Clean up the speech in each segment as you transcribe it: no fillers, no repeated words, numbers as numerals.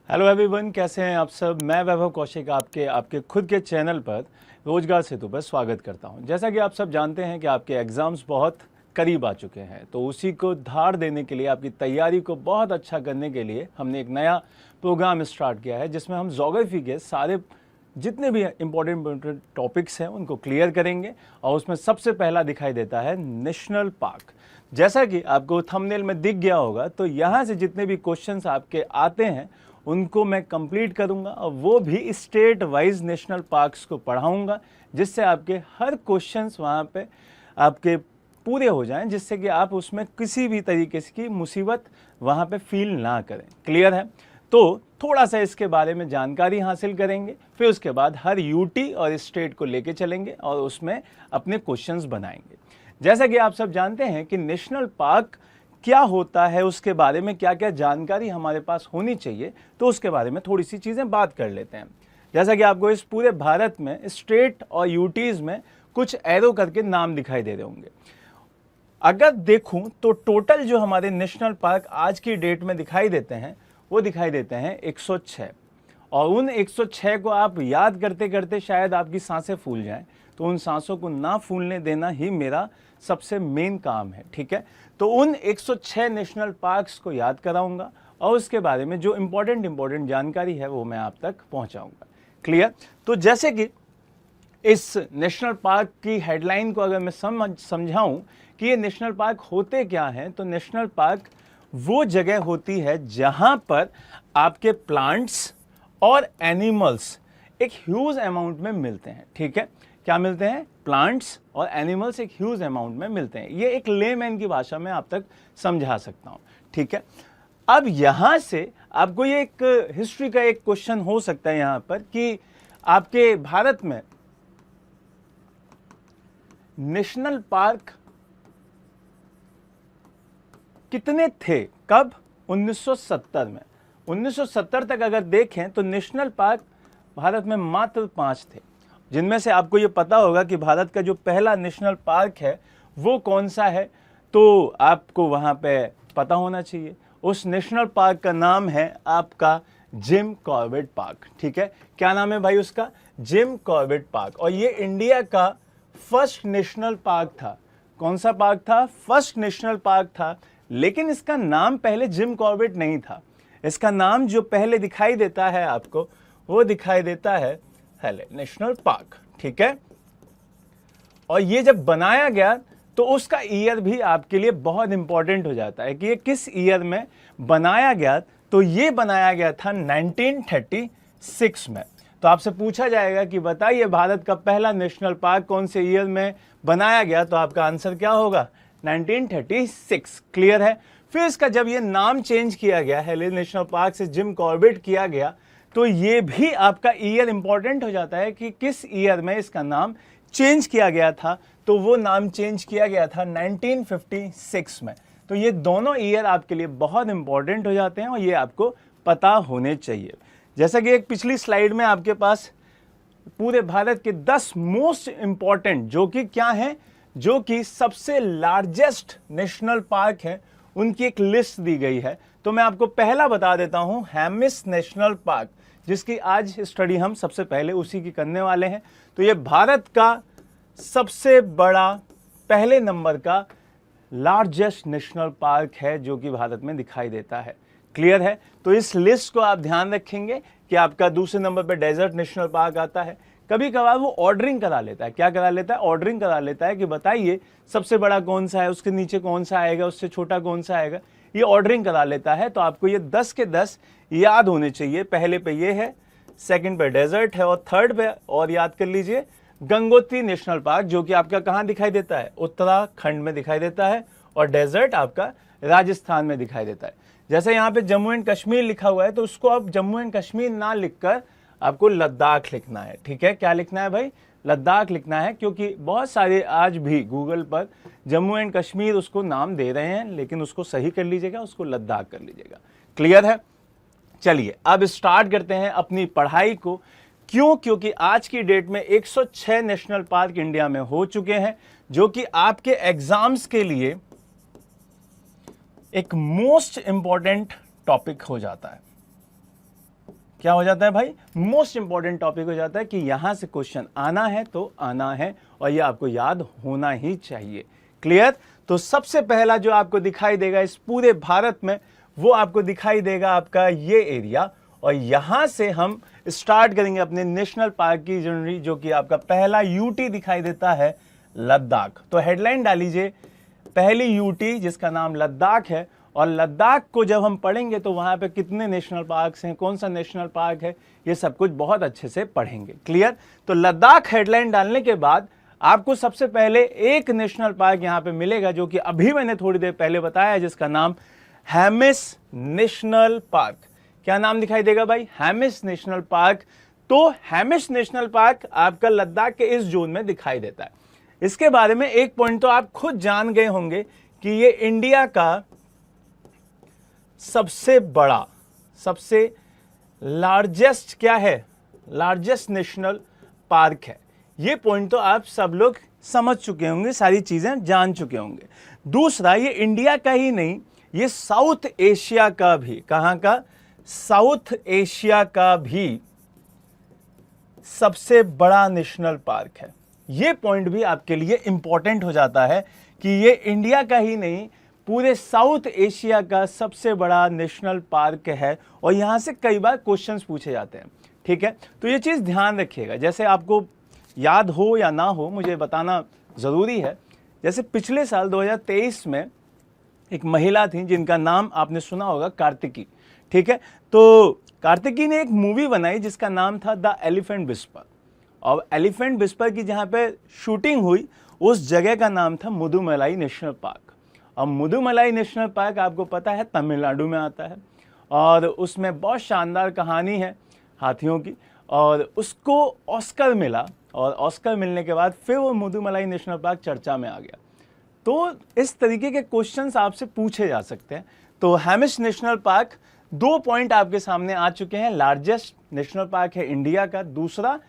Hello everyone, कैसे हैं आप सब। मैं वैभव कौशिक आपके खुद के चैनल पर रोजगार सेतु पर स्वागत करता हूं। जैसा कि आप सब जानते हैं कि आपके एग्ज़ाम्स बहुत करीब आ चुके हैं, तो उसी को धार देने के लिए, आपकी तैयारी को बहुत अच्छा करने के लिए हमने एक नया प्रोग्राम स्टार्ट किया है, जिसमें हम ज्योग्राफी के सारे जितने भी इम्पोर्टेंट टॉपिक्स हैं उनको क्लियर करेंगे। और उसमें सबसे पहला दिखाई देता है नेशनल पार्क। जैसा कि आपको थंबनेल में दिख गया होगा, तो यहाँ से जितने भी क्वेश्चंस आपके आते हैं उनको मैं कंप्लीट करूंगा, और वो भी स्टेट वाइज नेशनल पार्क्स को पढ़ाऊंगा, जिससे आपके हर क्वेश्चंस वहाँ पे आपके पूरे हो जाएं, जिससे कि आप उसमें किसी भी तरीके की मुसीबत वहाँ पे फील ना करें। क्लियर है? तो थोड़ा सा इसके बारे में जानकारी हासिल करेंगे, फिर उसके बाद हर यूटी और स्टेट को लेके चलेंगे और उसमें अपने क्वेश्चंस बनाएंगे। जैसा कि आप सब जानते हैं कि नेशनल पार्क क्या होता है, उसके बारे में क्या क्या जानकारी हमारे पास होनी चाहिए, तो उसके बारे में थोड़ी सी चीज़ें बात कर लेते हैं। जैसा कि आपको इस पूरे भारत में स्टेट और यूटीज़ में कुछ एरो करके नाम दिखाई दे रहे होंगे। अगर देखूं तो टोटल जो हमारे नेशनल पार्क आज की डेट में दिखाई देते हैं वो दिखाई देते हैं 106। और उन 106 को आप याद करते करते शायद आपकी सांसें फूल जाएं, तो उन सांसों को ना फूलने देना ही मेरा सबसे मेन काम है। ठीक है? तो उन 106 नेशनल पार्क्स को याद कराऊंगा और उसके बारे में जो इम्पोर्टेंट जानकारी है वो मैं आप तक पहुंचाऊंगा। क्लियर? तो जैसे कि इस नेशनल पार्क की हेडलाइन को अगर मैं समझाऊं कि ये नेशनल पार्क होते क्या हैं, तो नेशनल पार्क वो जगह होती है जहां पर आपके प्लांट्स और एनिमल्स एक ह्यूज अमाउंट में मिलते हैं। ठीक है? क्या मिलते हैं? प्लांट्स और एनिमल्स एक ह्यूज अमाउंट में मिलते हैं। ये एक लेमैन की भाषा में आप तक समझा सकता हूं। ठीक है? अब यहां से आपको ये एक हिस्ट्री का एक क्वेश्चन हो सकता है यहां पर कि आपके भारत में नेशनल पार्क कितने थे, कब? 1970 में। 1970 तक अगर देखें तो नेशनल पार्क भारत में मात्र 5 थे, जिनमें से आपको ये पता होगा कि भारत का जो पहला नेशनल पार्क है वो कौन सा है, तो आपको वहाँ पे पता होना चाहिए। उस नेशनल पार्क का नाम है आपका जिम कॉर्बेट पार्क। ठीक है? क्या नाम है भाई उसका? Jim Corbett park. और ये इंडिया का फर्स्ट नेशनल पार्क था। कौन सा पार्क था? फर्स्ट नेशनल पार्क था। लेकिन इसका नाम पहले जिम कॉर्बेट नहीं था। इसका नाम जो पहले दिखाई देता है आपको, वो दिखाई देता है हेले नेशनल पार्क। ठीक है? और ये जब बनाया गया तो उसका ईयर भी आपके लिए बहुत इंपॉर्टेंट हो जाता है कि ये किस ईयर में बनाया गया। तो ये बनाया गया था 1936 में। तो आपसे पूछा जाएगा कि बताइए भारत का पहला नेशनल पार्क कौन से ईयर में बनाया गया, तो आपका आंसर क्या होगा? 1936। क्लियर है? फिर इसका जब ये नाम चेंज किया गया, हेले नेशनल पार्क से जिम कॉर्बेट किया गया, तो ये भी आपका ईयर इंपॉर्टेंट हो जाता है कि किस ईयर में इसका नाम चेंज किया गया था। तो वो नाम चेंज किया गया था 1956 में। तो ये दोनों ईयर आपके लिए बहुत इंपॉर्टेंट हो जाते हैं और ये आपको पता होने चाहिए। जैसा कि एक पिछली स्लाइड में आपके पास पूरे भारत के 10 मोस्ट इंपॉर्टेंट, जो कि क्या है, जो कि सबसे लार्जेस्ट नेशनल पार्क है, उनकी एक लिस्ट दी गई है। तो मैं आपको पहला बता देता हूं, हेमिस नेशनल पार्क, जिसकी आज स्टडी हम सबसे पहले उसी की करने वाले हैं। तो ये भारत का सबसे बड़ा, पहले नंबर का लार्जेस्ट नेशनल पार्क है जो कि भारत में दिखाई देता है। क्लियर है? तो इस लिस्ट को आप ध्यान रखेंगे कि आपका दूसरे नंबर पे डेजर्ट नेशनल पार्क आता है। कभी कभार वो ऑर्डरिंग करा लेता है। क्या करा लेता है? ऑर्डरिंग करा लेता है कि बताइए सबसे बड़ा कौन सा है, उसके नीचे कौन सा आएगा, उससे छोटा कौन सा आएगा। ये ऑर्डरिंग करा लेता है। तो आपको ये 10 के 10 याद होने चाहिए। पहले पे ये है, सेकंड पे डेजर्ट है, और थर्ड पे और याद कर लीजिए गंगोत्री नेशनल पार्क, जो कि आपका कहाँ दिखाई देता है? उत्तराखंड में दिखाई देता है। और डेजर्ट आपका राजस्थान में दिखाई देता है। जैसे यहाँ पे जम्मू एंड कश्मीर लिखा हुआ है, तो उसको आप जम्मू एंड कश्मीर ना लिखकर आपको लद्दाख लिखना है। ठीक है? क्या लिखना है भाई? लद्दाख लिखना है, क्योंकि बहुत सारे आज भी गूगल पर जम्मू एंड कश्मीर उसको नाम दे रहे हैं, लेकिन उसको सही कर लीजिएगा, उसको लद्दाख कर लीजिएगा। क्लियर है? चलिए अब स्टार्ट करते हैं अपनी पढ़ाई को। क्यों? क्योंकि आज की डेट में 106 नेशनल पार्क इंडिया में हो चुके हैं, जो कि आपके एग्जाम्स के लिए एक मोस्ट इंपॉर्टेंट टॉपिक हो जाता है। क्या हो जाता है भाई, मोस्ट इंपॉर्टेंट टॉपिक हो जाता है कि यहां से क्वेश्चन आना है तो आना है और ये आपको याद होना ही चाहिए। क्लियर? तो सबसे पहला जो आपको दिखाई देगा इस पूरे भारत में, वो आपको दिखाई देगा आपका ये एरिया, और यहां से हम स्टार्ट करेंगे अपने नेशनल पार्क की जर्नी, जो कि आपका पहला यूटी दिखाई देता है, लद्दाख। तो हेडलाइन डालीजिए, पहली यूटी जिसका नाम लद्दाख है, और लद्दाख को जब हम पढ़ेंगे तो वहां पे कितने नेशनल पार्क्स हैं, कौन सा नेशनल पार्क है, ये सब कुछ बहुत अच्छे से पढ़ेंगे। क्लियर? तो लद्दाख हेडलाइन डालने के बाद आपको सबसे पहले एक नेशनल पार्क यहां पे मिलेगा, जो कि अभी मैंने थोड़ी देर पहले बताया, जिसका नाम हेमिस नेशनल पार्क। क्या नाम दिखाई देगा भाई? Hemis national park. तो हेमिस नेशनल पार्क आपका लद्दाख के इस जोन में दिखाई देता है। इसके बारे में एक पॉइंट तो आप खुद जान गए होंगे कि ये इंडिया का सबसे बड़ा, सबसे लार्जेस्ट क्या है, लार्जेस्ट नेशनल पार्क है। ये पॉइंट तो आप सब लोग समझ चुके होंगे, सारी चीजें जान चुके होंगे। दूसरा, ये इंडिया का ही नहीं, ये साउथ एशिया का भी, कहां का, साउथ एशिया का भी सबसे बड़ा नेशनल पार्क है। ये पॉइंट भी आपके लिए इंपॉर्टेंट हो जाता है कि ये इंडिया का ही नहीं, पूरे साउथ एशिया का सबसे बड़ा नेशनल पार्क है, और यहां से कई बार क्वेश्चंस पूछे जाते हैं। ठीक है? तो ये चीज ध्यान रखिएगा, जैसे आपको याद हो या ना हो मुझे बताना जरूरी है। जैसे पिछले साल 2023 में एक महिला थी जिनका नाम आपने सुना होगा, कार्तिकी। ठीक है? तो कार्तिकी ने एक मूवी बनाई जिसका नाम था द एलिफेंट विस्पर, और एलिफेंट विस्पर की जहां पे शूटिंग हुई उस जगह का नाम था मुदुमलाई नेशनल पार्क। अब मुदुमलाई नेशनल पार्क आपको पता है तमिलनाडु में आता है, और उसमें बहुत शानदार कहानी है हाथियों की, और उसको ऑस्कर मिला, और ऑस्कर मिलने के बाद फिर वो मुदुमलाई नेशनल पार्क चर्चा में आ गया। तो इस तरीके के क्वेश्चंस आपसे पूछे जा सकते हैं। तो हेमिस नेशनल पार्क, 2 पॉइंट आपके सामने आ चुके हैं। लार्जेस्ट नेशनल पार्क है इंडिया का, दूसरा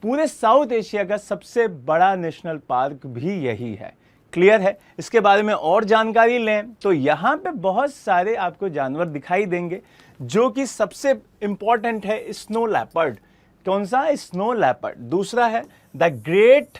पूरे साउथ एशिया का सबसे बड़ा नेशनल पार्क भी यही है। क्लियर है? इसके बारे में और जानकारी लें तो यहाँ पे बहुत सारे आपको जानवर दिखाई देंगे, जो कि सबसे इंपॉर्टेंट है स्नो लेपर्ड। कौन सा? Snow leopard. दूसरा है द ग्रेट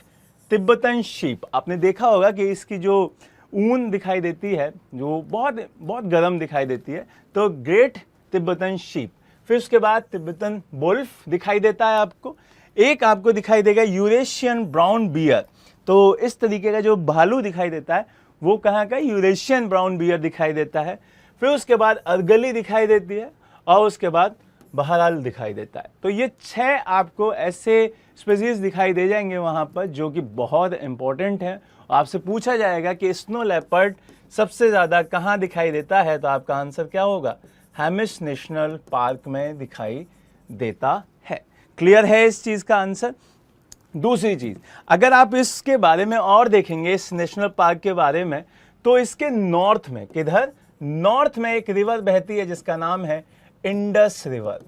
तिब्बतन शीप। आपने देखा होगा कि इसकी जो ऊन दिखाई देती है, जो बहुत बहुत गर्म दिखाई देती है, तो ग्रेट तिब्बतन शीप। फिर उसके बाद तिब्बतन वुल्फ दिखाई देता है आपको। एक आपको दिखाई देगा यूरेशियन ब्राउन बियर। तो इस तरीके का जो भालू दिखाई देता है वो कहाँ का? यूरेशियन ब्राउन बियर दिखाई देता है। फिर उसके बाद अरगली दिखाई देती है, और उसके बाद बहराल दिखाई देता है। तो ये 6 आपको ऐसे स्पीसीज दिखाई दे जाएंगे वहां पर, जो कि बहुत इंपॉर्टेंट है। आपसे पूछा जाएगा कि स्नो लेपर्ड सबसे ज्यादा कहाँ दिखाई देता है, तो आपका आंसर क्या होगा? हेमिस नेशनल पार्क में दिखाई देता है। क्लियर है इस चीज का आंसर? दूसरी चीज, अगर आप इसके बारे में और देखेंगे, इस नेशनल पार्क के बारे में, तो इसके नॉर्थ में, किधर? नॉर्थ में एक रिवर बहती है जिसका नाम है इंडस रिवर।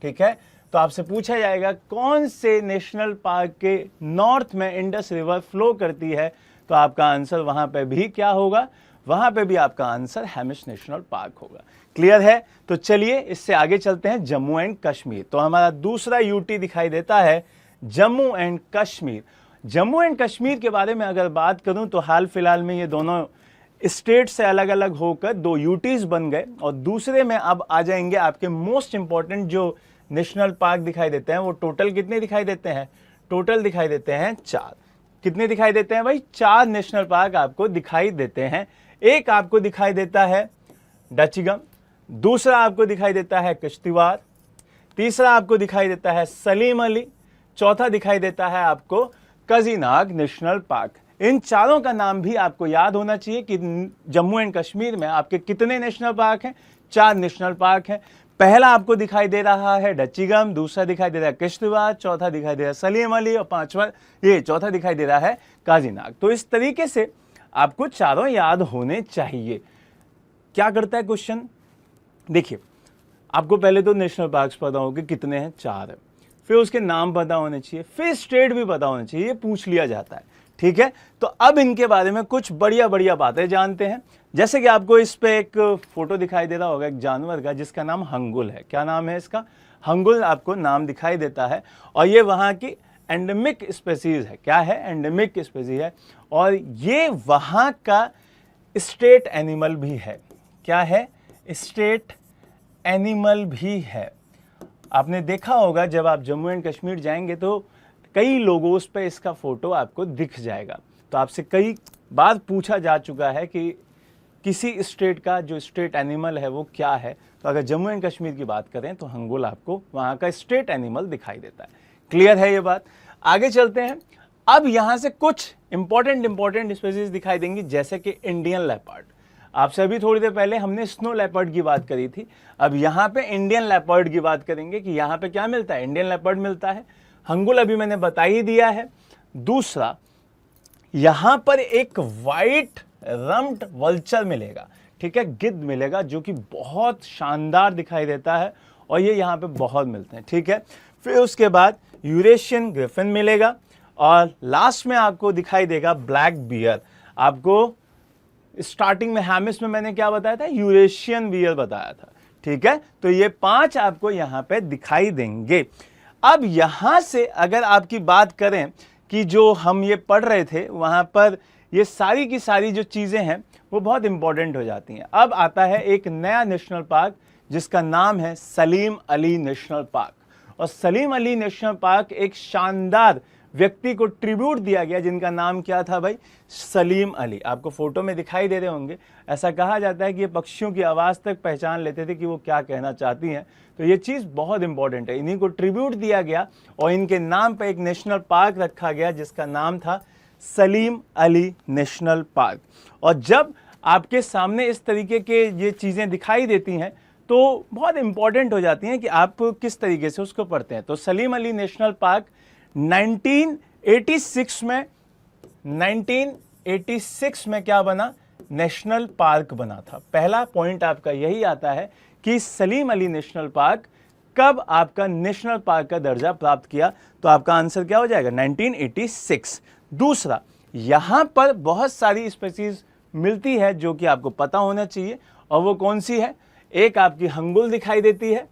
ठीक है? तो आपसे पूछा जाएगा कौन से नेशनल पार्क के नॉर्थ में इंडस रिवर फ्लो करती है, तो आपका आंसर वहां पे भी क्या होगा? वहां पे भी आपका आंसर हेमिस नेशनल पार्क होगा। क्लियर है? तो चलिए इससे आगे चलते हैं, जम्मू एंड कश्मीर। तो हमारा दूसरा यूटी दिखाई देता है जम्मू एंड कश्मीर। जम्मू एंड कश्मीर के बारे में अगर बात करूं तो हाल फिलहाल में ये दोनों स्टेट से अलग अलग होकर 2 यूटीज बन गए, और दूसरे में अब आ जाएंगे आपके मोस्ट इंपॉर्टेंट जो नेशनल पार्क दिखाई देते हैं। वो टोटल कितने दिखाई देते हैं? टोटल दिखाई देते हैं 4। कितने दिखाई देते हैं भाई? 4 नेशनल पार्क आपको दिखाई देते हैं। एक आपको दिखाई देता है डचिगम, दूसरा आपको दिखाई देता है किश्तवाड़, तीसरा आपको दिखाई देता है सलीम अली, चौथा दिखाई देता है आपको कजीनाग नेशनल पार्क। इन चारों का नाम भी आपको याद होना चाहिए कि जम्मू एंड कश्मीर में आपके कितने नेशनल पार्क हैं? 4 नेशनल पार्क हैं। पहला आपको दिखाई दे रहा है डचिगम, दूसरा दिखाई दे रहा है किश्तवाड़, चौथा दिखाई दे रहा है सलीम अली, और चौथा दिखाई दे रहा है काजीनाग। तो इस तरीके से आपको चारों याद होने चाहिए। क्या करता है क्वेश्चन? देखिए, आपको पहले तो नेशनल पार्क्स पता होंगे कितने हैं, 4 है, फिर उसके नाम पता होने चाहिए, फिर स्टेट भी पता होना चाहिए, ये पूछ लिया जाता है। ठीक है? तो अब इनके बारे में कुछ बढ़िया बढ़िया बातें जानते हैं। जैसे कि आपको इस पे एक फोटो दिखाई दे रहा होगा एक जानवर का जिसका नाम हंगुल है। क्या नाम है इसका? हंगुल आपको नाम दिखाई देता है और ये वहाँ की एंडेमिक स्पेसीज है। क्या है? एंडेमिक स्पेसीज है और ये वहाँ का स्टेट एनिमल भी है। क्या है? स्टेट एनिमल भी है। आपने देखा होगा जब आप जम्मू एंड कश्मीर जाएंगे तो कई लोगों पे इसका फोटो आपको दिख जाएगा। तो आपसे कई बार पूछा जा चुका है कि किसी स्टेट का जो स्टेट एनिमल है वो क्या है। तो अगर जम्मू एंड कश्मीर की बात करें तो हंगुल आपको वहाँ का स्टेट एनिमल दिखाई देता है। क्लियर है ये बात? आगे चलते हैं। अब यहाँ से कुछ इंपॉर्टेंट स्पीसीज दिखाई देंगी जैसे कि इंडियन लेपर्ड। आपसे अभी थोड़ी देर पहले हमने स्नो लेपर्ड की बात करी थी, अब यहाँ पे इंडियन लेपर्ड की बात करेंगे कि यहाँ पे क्या मिलता है? इंडियन लेपर्ड मिलता है। हंगुल अभी मैंने बता ही दिया है। दूसरा, यहाँ पर एक वाइट रम्ड वल्चर मिलेगा, ठीक है, गिद्ध मिलेगा जो कि बहुत शानदार दिखाई देता है और ये यहाँ पे बहुत मिलते हैं, ठीक है। फिर उसके बाद यूरेशियन ग्रिफिन मिलेगा और लास्ट में आपको दिखाई देगा ब्लैक बियर। आपको स्टार्टिंग में हैमिस में मैंने क्या बताया था? यूरेशियन बियर बताया था, ठीक है। तो ये 5 आपको यहाँ पे दिखाई देंगे। अब यहाँ से अगर आपकी बात करें कि जो हम ये पढ़ रहे थे वहाँ पर ये सारी की सारी जो चीज़ें हैं वो बहुत इंपॉर्टेंट हो जाती हैं। अब आता है एक नया नेशनल पार्क जिसका नाम है सलीम अली नेशनल पार्क। और सलीम अली नेशनल पार्क एक शानदार व्यक्ति को ट्रिब्यूट दिया गया जिनका नाम क्या था भाई? सलीम अली। आपको फोटो में दिखाई दे रहे होंगे। ऐसा कहा जाता है कि ये पक्षियों की आवाज़ तक पहचान लेते थे कि वो क्या कहना चाहती हैं। तो ये चीज़ बहुत इंपॉर्टेंट है। इन्हीं को ट्रिब्यूट दिया गया और इनके नाम पर एक नेशनल पार्क रखा गया जिसका नाम था सलीम अली नेशनल पार्क। और जब आपके सामने इस तरीके के ये चीज़ें दिखाई देती हैं तो बहुत इंपॉर्टेंट हो जाती हैं कि आप किस तरीके से उसको पढ़ते हैं। तो सलीम अली नेशनल पार्क 1986 में क्या बना? नेशनल पार्क बना था। पहला पॉइंट आपका यही आता है कि सलीम अली नेशनल पार्क कब आपका नेशनल पार्क का दर्जा प्राप्त किया? तो आपका आंसर क्या हो जाएगा? 1986। दूसरा, यहां पर बहुत सारी स्पीसीज मिलती है जो कि आपको पता होना चाहिए और वो कौन सी है? एक आपकी हंगुल दिखाई देती है,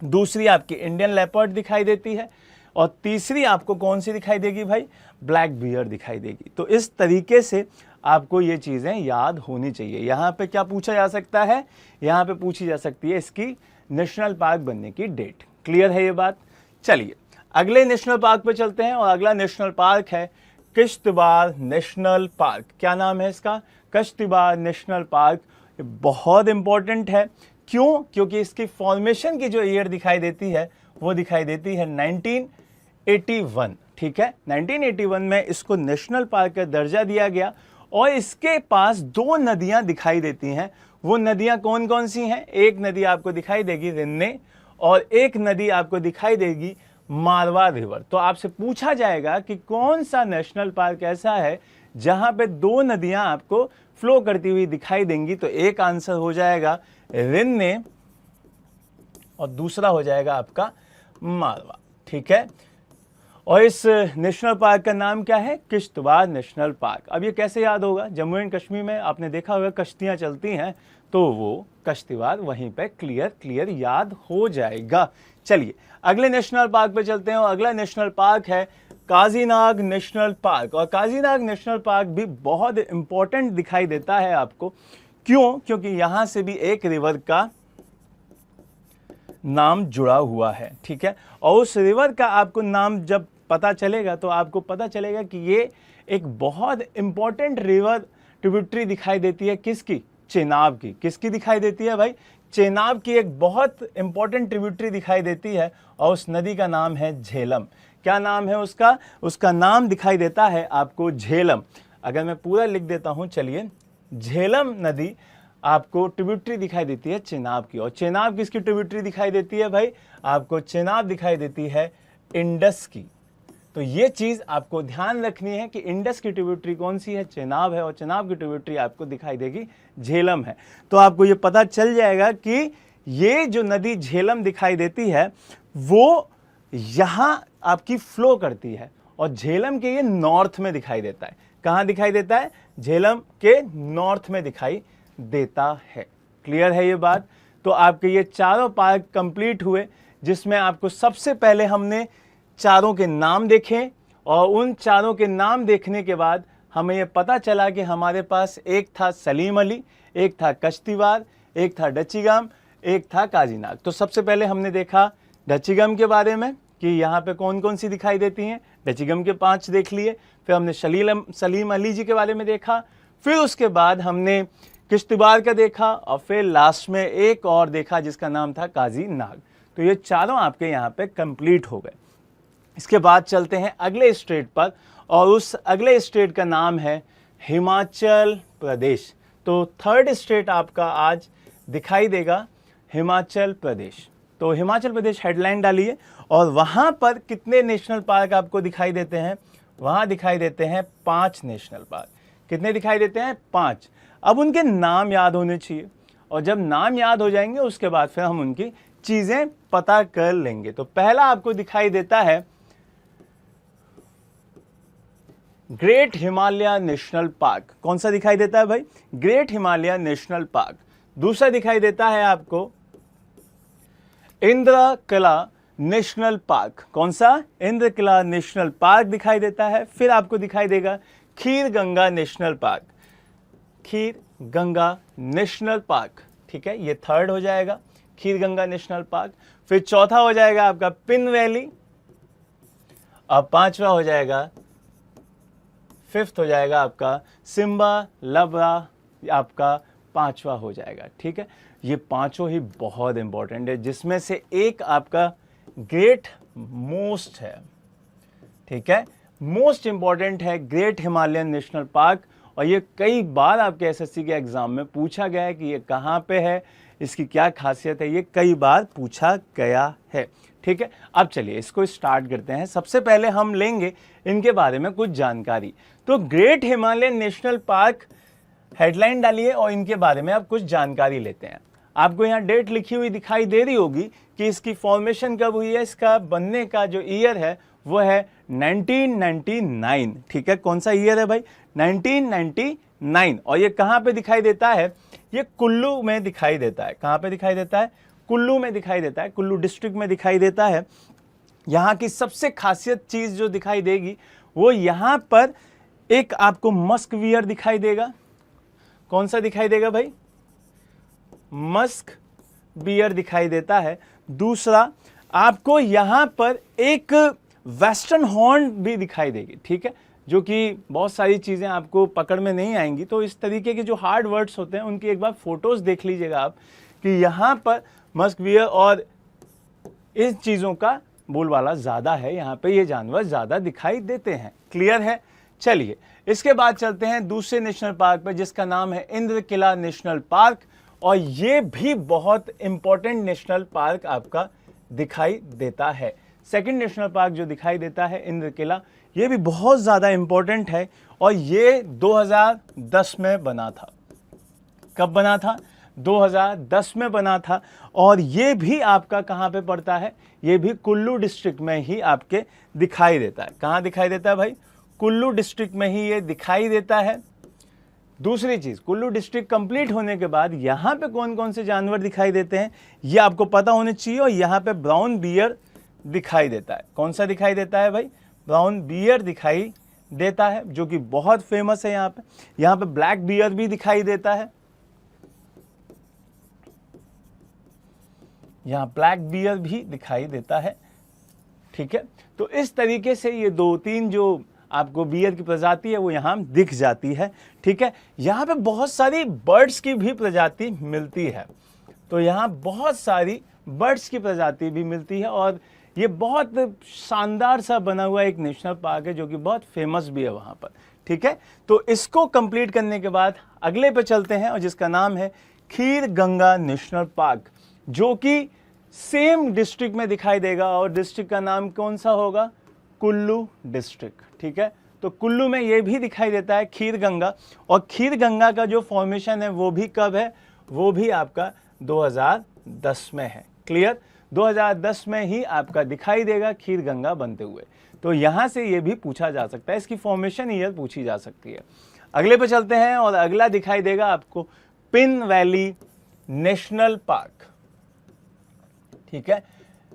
दूसरी आपकी इंडियन लेपर्ड दिखाई देती है और तीसरी आपको कौन सी दिखाई देगी भाई? ब्लैक बियर दिखाई देगी। तो इस तरीके से आपको ये चीज़ें याद होनी चाहिए। यहाँ पे क्या पूछा जा सकता है? यहाँ पे पूछी जा सकती है इसकी नेशनल पार्क बनने की डेट। क्लियर है ये बात? चलिए अगले नेशनल पार्क पे चलते हैं और अगला नेशनल पार्क है किश्तवाड़ नेशनल पार्क। क्या नाम है इसका? Kishtwar national park. बहुत इंपॉर्टेंट है। क्यों? क्योंकि इसकी फॉर्मेशन की जो ईयर दिखाई देती है वो दिखाई देती है 1981, ठीक है। 1981 में इसको नेशनल पार्क का दर्जा दिया गया और इसके पास 2 नदियां दिखाई देती हैं। वो नदियां कौन कौन सी हैं? एक नदी आपको दिखाई देगी रिन्ने और एक नदी आपको दिखाई देगी मारवा रिवर। तो आपसे पूछा जाएगा कि कौन सा नेशनल पार्क ऐसा है जहां पे 2 नदियां आपको फ्लो करती हुई दिखाई देंगी? तो एक आंसर हो जाएगा रिन्ने और दूसरा हो जाएगा आपका मारवा, ठीक है। और इस नेशनल पार्क का नाम क्या है? Kishtwar national park. अब ये कैसे याद होगा? जम्मू एंड कश्मीर में आपने देखा होगा कश्तियां चलती हैं तो वो किश्तवाड़ वहीं पे क्लियर याद हो जाएगा। चलिए अगले नेशनल पार्क पे चलते हैं और अगला नेशनल पार्क है काजीनाग नेशनल पार्क। और काजीनाग नेशनल पार्क भी बहुत इंपॉर्टेंट दिखाई देता है आपको। क्यों? क्योंकि यहां से भी एक रिवर का नाम जुड़ा हुआ है, ठीक है। और उस रिवर का आपको नाम जब पता चलेगा तो आपको पता चलेगा कि ये एक बहुत इंपॉर्टेंट रिवर ट्रिब्यूटरी दिखाई देती है। किसकी? चेनाब की। किसकी दिखाई देती है भाई? चेनाब की एक बहुत इंपॉर्टेंट ट्रिब्यूटरी दिखाई देती है और उस नदी का नाम है झेलम। क्या नाम है उसका? उसका नाम दिखाई देता है आपको झेलम। अगर मैं पूरा लिख देता हूं, चलिए। झेलम नदी आपको ट्रिब्यूटरी दिखाई देती है चेनाब की। और चेनाब किसकी ट्रिब्यूटरी दिखाई देती है भाई? आपको चेनाब दिखाई देती है इंडस की। तो ये चीज़ आपको ध्यान रखनी है कि इंडस की ट्रिब्यूटरी कौन सी है? चेनाब है। और चेनाब की ट्रिब्यूटरी आपको दिखाई देगी झेलम है। तो आपको ये पता चल जाएगा कि ये जो नदी झेलम दिखाई देती है वो यहाँ आपकी फ्लो करती है और झेलम के ये नॉर्थ में दिखाई देता है। कहाँ दिखाई देता है? झेलम के नॉर्थ में दिखाई देता है। क्लियर है ये बात? तो आपके ये चारों पार्क कंप्लीट हुए, जिसमें आपको सबसे पहले हमने चारों के नाम देखे, और उन चारों के नाम देखने के बाद हमें ये पता चला कि हमारे पास एक था सलीम अली, एक था कश्तीवार, एक था डचीगाम, एक था काजीनाग। तो सबसे पहले हमने देखा डचीगम के बारे में कि यहाँ पे कौन कौन सी दिखाई देती हैं। डचीगम के 5 देख लिए। फिर हमने सलीम अली जी के बारे में देखा। फिर उसके बाद हमने किश्तवाड़ का देखा, और फिर लास्ट में एक और देखा जिसका नाम था काजी नाग। तो ये चारों आपके यहाँ पे कंप्लीट हो गए। इसके बाद चलते हैं अगले स्टेट पर, और उस अगले स्टेट का नाम है हिमाचल प्रदेश। तो थर्ड स्टेट आपका आज दिखाई देगा हिमाचल प्रदेश। तो हिमाचल प्रदेश हेडलाइन डालिए, और वहाँ पर कितने नेशनल पार्क आपको दिखाई देते हैं? वहाँ दिखाई देते हैं 5 नेशनल पार्क। कितने दिखाई देते हैं? 5। अब उनके नाम याद होने चाहिए, और जब नाम याद हो जाएंगे उसके बाद फिर हम उनकी चीज़ें पता कर लेंगे। तो पहला आपको दिखाई देता है ग्रेट हिमालय नेशनल पार्क। कौन सा दिखाई देता है भाई? Great Himalaya national park. दूसरा दिखाई देता है आपको इंद्रकिला नेशनल पार्क। कौन सा? इंद्रकिला नेशनल पार्क दिखाई देता है। फिर आपको दिखाई देगा खीर गंगा नेशनल पार्क। खीर गंगा नेशनल पार्क, ठीक है, ये थर्ड हो जाएगा, खीर गंगा नेशनल पार्क। फिर चौथा हो जाएगा आपका पिन वैली, और 5वां हो जाएगा, 5th हो जाएगा आपका सिम्बा लबरा, आपका 5वां हो जाएगा। ठीक है, ये पांचों ही बहुत इंपॉर्टेंट है, जिसमें से एक आपका ग्रेट मोस्ट है। ठीक है, मोस्ट इंपॉर्टेंट है ग्रेट हिमालयन नेशनल पार्क, और ये कई बार आपके एसएससी के एग्जाम में पूछा गया है कि ये कहाँ पे है, इसकी क्या खासियत है, ये कई बार पूछा गया है। ठीक है, अब चलिए इसको स्टार्ट करते हैं। सबसे पहले हम लेंगे इनके बारे में कुछ जानकारी। तो great Himalayan national park headline डालिए, और इनके बारे में आप कुछ जानकारी लेते हैं। आपको यहाँ डेट लिखी हुई दिखाई दे रही होगी कि इसकी फॉर्मेशन कब हुई है, इसका बनने का जो ईयर है वो है 1999। ठीक है, कौन सा ईयर है भाई? 1999। और ये कहाँ पे दिखाई देता है? ये कुल्लू में दिखाई देता है। कहाँ पे दिखाई देता है? कुल्लू में दिखाई देता है, कुल्लू डिस्ट्रिक्ट में दिखाई देता है। यहाँ की सबसे खासियत चीज जो दिखाई देगी वो यहाँ पर एक आपको मस्क बियर दिखाई देगा। कौन सा दिखाई देगा भाई? मस्क बियर दिखाई देता है। दूसरा आपको यहाँ पर एक वेस्टर्न हॉर्न भी दिखाई देगी। ठीक है, जो कि बहुत सारी चीज़ें आपको पकड़ में नहीं आएंगी, तो इस तरीके के जो हार्ड वर्ड्स होते हैं उनकी एक बार फोटोज देख लीजिएगा आप कि यहाँ पर मस्क बियर और इस चीज़ों का बोलबाला ज़्यादा है, यहाँ पे ये जानवर ज़्यादा दिखाई देते हैं। क्लियर है? चलिए इसके बाद चलते हैं दूसरे नेशनल पार्क पर, जिसका नाम है इंद्रकिला नेशनल पार्क, और ये भी बहुत इंपॉर्टेंट नेशनल पार्क आपका दिखाई देता है। सेकंड नेशनल पार्क जो दिखाई देता है इंद्रकिला, ये भी बहुत ज़्यादा इंपॉर्टेंट है, और ये 2010 में बना था। कब बना था? 2010 में बना था, और ये भी आपका कहाँ पे पड़ता है? ये भी कुल्लू डिस्ट्रिक्ट में ही आपके दिखाई देता है। कहाँ दिखाई देता है भाई? कुल्लू डिस्ट्रिक्ट में ही ये दिखाई देता है। दूसरी चीज, कुल्लू डिस्ट्रिक्ट कंप्लीट होने के बाद यहाँ पे कौन कौन से जानवर दिखाई देते हैं ये आपको पता होना चाहिए, और यहाँ पे ब्राउन बियर दिखाई देता है। कौन सा दिखाई देता है भाई? ब्राउन बियर दिखाई देता है, जो कि बहुत फेमस है। यहाँ पे ब्लैक बियर भी दिखाई देता है। यहाँ ब्लैक बियर भी दिखाई देता है। ठीक है, तो इस तरीके से ये 2-3 जो आपको बियर की प्रजाति है वो यहाँ दिख जाती है। ठीक है, यहाँ पे बहुत सारी बर्ड्स की भी प्रजाति मिलती है। तो यहाँ बहुत सारी बर्ड्स की प्रजाति भी मिलती है, और ये बहुत शानदार सा बना हुआ एक नेशनल पार्क है, जो कि बहुत फेमस भी है वहाँ पर। ठीक है, तो इसको कंप्लीट करने के बाद अगले पे चलते हैं, और जिसका नाम है खीर गंगा नेशनल पार्क, जो कि सेम डिस्ट्रिक्ट में दिखाई देगा, और डिस्ट्रिक्ट का नाम कौन सा होगा? कुल्लू डिस्ट्रिक्ट। ठीक है, तो कुल्लू में ये भी दिखाई देता है खीर गंगा, और खीर गंगा का जो फॉर्मेशन है वो भी कब है? वो भी आपका 2010 में है। क्लियर? 2010 में ही आपका दिखाई देगा खीर गंगा बनते हुए। तो यहाँ से ये भी पूछा जा सकता है, इसकी फॉर्मेशन ईयर पूछी जा सकती है। अगले पे चलते हैं और अगला दिखाई देगा आपको पिन वैली नेशनल पार्क। ठीक है,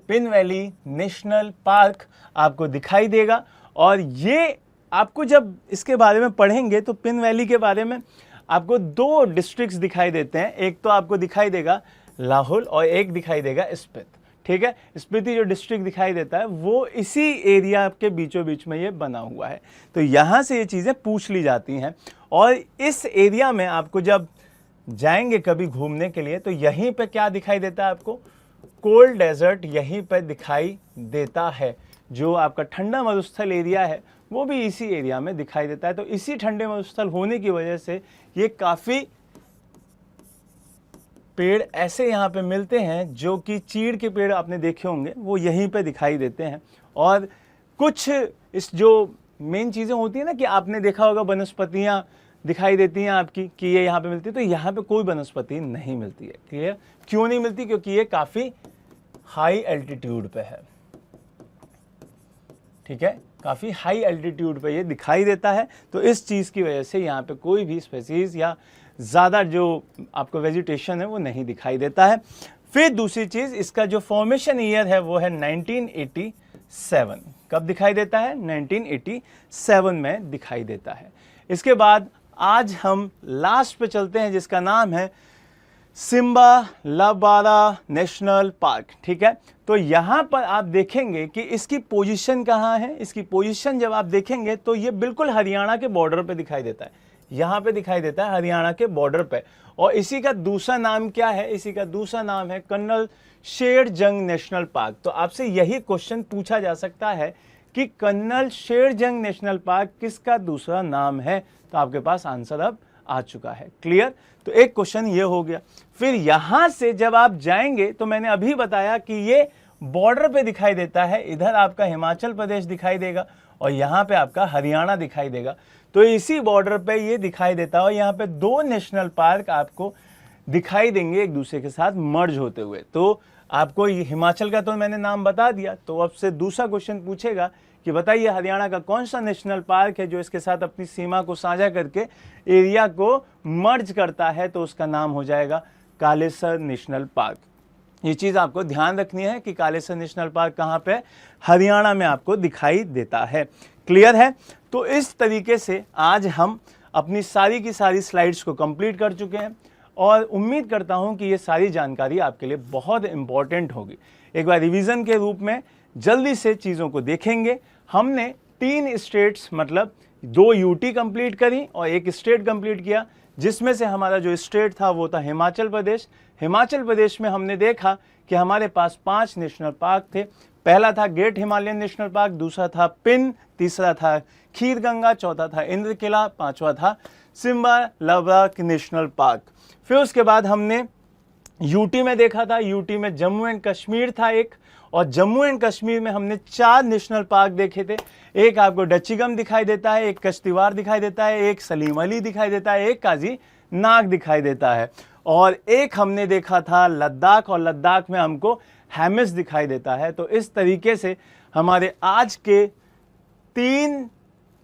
पिन वैली नेशनल पार्क आपको दिखाई देगा और ये आपको जब इसके बारे में पढ़ेंगे तो पिन वैली के बारे में आपको दो डिस्ट्रिक्ट्स दिखाई देते हैं। एक तो आपको दिखाई देगा लाहौल और एक दिखाई देगा स्पीति। ठीक है, स्पीति जो डिस्ट्रिक्ट दिखाई देता है वो इसी एरिया के बीचों बीच में ये बना हुआ है। तो यहाँ से ये चीज़ें पूछ ली जाती हैं और इस एरिया में आपको जब जाएंगे कभी घूमने के लिए तो यहीं पे क्या दिखाई देता है आपको, कोल्ड डेजर्ट यहीं पे दिखाई देता है। जो आपका ठंडा मरुस्थल एरिया है वो भी इसी एरिया में दिखाई देता है। तो इसी ठंडे मरुस्थल होने की वजह से ये काफ़ी पेड़ ऐसे यहाँ पे मिलते हैं जो कि चीड़ के पेड़ आपने देखे होंगे वो यहीं पे दिखाई देते हैं। और कुछ इस जो मेन चीज़ें होती हैं ना कि आपने देखा होगा वनस्पतियाँ दिखाई देती हैं आपकी कि ये यहाँ पे मिलती है, तो यहाँ पे कोई वनस्पति नहीं मिलती है। क्लियर? क्यों नहीं मिलती? क्योंकि ये काफ़ी हाई एल्टीट्यूड पे है। ठीक है, काफ़ी हाई एल्टीट्यूड पे ये दिखाई देता है। तो इस चीज़ की वजह से यहाँ पे कोई भी स्पेसीज या ज़्यादा जो आपको वेजिटेशन है वो नहीं दिखाई देता है। फिर दूसरी चीज़, इसका जो फॉर्मेशन ईयर है वो है 1987। कब दिखाई देता है? 1987 में दिखाई देता है। इसके बाद आज हम लास्ट पे चलते हैं जिसका नाम है सिम्बा लबारा नेशनल पार्क। ठीक है, तो यहाँ पर आप देखेंगे कि इसकी पोजीशन कहाँ है। इसकी पोजीशन जब आप देखेंगे तो ये बिल्कुल हरियाणा के बॉर्डर पे दिखाई देता है। यहाँ पे दिखाई देता है हरियाणा के बॉर्डर पे। और इसी का दूसरा नाम क्या है? इसी का दूसरा नाम है कर्नल शेरजंग नेशनल पार्क। तो आपसे यही क्वेश्चन पूछा जा सकता है कि कर्नल शेरजंग नेशनल पार्क किसका दूसरा नाम है? तो आपके पास आंसर अब आ चुका है। क्लियर? तो एक क्वेश्चन ये हो गया। फिर यहां से जब आप जाएंगे तो मैंने अभी बताया कि ये बॉर्डर पे दिखाई देता है। इधर आपका हिमाचल प्रदेश दिखाई देगा और यहाँ पे आपका हरियाणा दिखाई देगा। तो इसी बॉर्डर पे ये दिखाई देता है और यहाँ पे दो नेशनल पार्क आपको दिखाई देंगे एक दूसरे के साथ मर्ज होते हुए। तो आपको हिमाचल का तो मैंने नाम बता दिया, तो अब से दूसरा क्वेश्चन पूछेगा कि बताइए हरियाणा का कौन सा नेशनल पार्क है जो इसके साथ अपनी सीमा को साझा करके एरिया को मर्ज करता है? तो उसका नाम हो जाएगा कालेसर नेशनल पार्क। ये चीज़ आपको ध्यान रखनी है कि कालेसर नेशनल पार्क कहाँ पे? हरियाणा में आपको दिखाई देता है। क्लियर है? तो इस तरीके से आज हम अपनी सारी की सारी स्लाइड्स को कंप्लीट कर चुके हैं और उम्मीद करता हूं कि ये सारी जानकारी आपके लिए बहुत इंपॉर्टेंट होगी। एक बार रिवीजन के रूप में जल्दी से चीज़ों को देखेंगे। हमने 3 स्टेट्स मतलब 2 यूटी कंप्लीट करी और एक स्टेट कंप्लीट किया, जिसमें से हमारा जो स्टेट था वो था हिमाचल प्रदेश। हिमाचल प्रदेश में हमने देखा कि हमारे पास 5 नेशनल पार्क थे। पहला था ग्रेट हिमालयन नेशनल पार्क, दूसरा था पिन, तीसरा था खीर गंगा, चौथा था इंद्र किला, पांचवा था सिम्बा लबारा नेशनल पार्क। फिर उसके बाद हमने यूटी में देखा था। यूटी में जम्मू एंड कश्मीर था एक, और जम्मू एंड कश्मीर में हमने 4 नेशनल पार्क देखे थे। एक आपको डचीगम दिखाई देता है, एक कश्तीवार दिखाई देता है, एक सलीम अली दिखाई देता है, एक काजी नाग दिखाई देता है, और एक हमने देखा था लद्दाख, और लद्दाख में हमको हैमिस दिखाई देता है। तो इस तरीके से हमारे आज के 3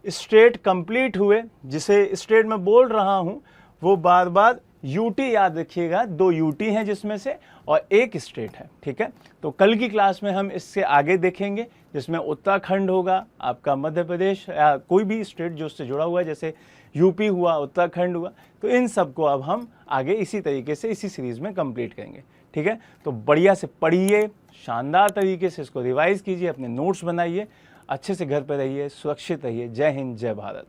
स्टेट कंप्लीट हुए। जिसे स्टेट में बोल रहा हूं वो बार बार यूटी याद रखिएगा, 2 यूटी हैं जिसमें से, और एक स्टेट है। ठीक है, तो कल की क्लास में हम इससे आगे देखेंगे, जिसमें उत्तराखंड होगा, आपका मध्य प्रदेश या कोई भी स्टेट जो उससे जुड़ा हुआ है, जैसे यूपी हुआ, उत्तराखंड हुआ। तो इन सब को अब हम आगे इसी तरीके से इसी सीरीज में कंप्लीट करेंगे। ठीक है, तो बढ़िया से पढ़िए, शानदार तरीके से इसको रिवाइज कीजिए, अपने नोट्स बनाइए, अच्छे से घर पर रहिए, सुरक्षित रहिए। जय हिंद, जय भारत।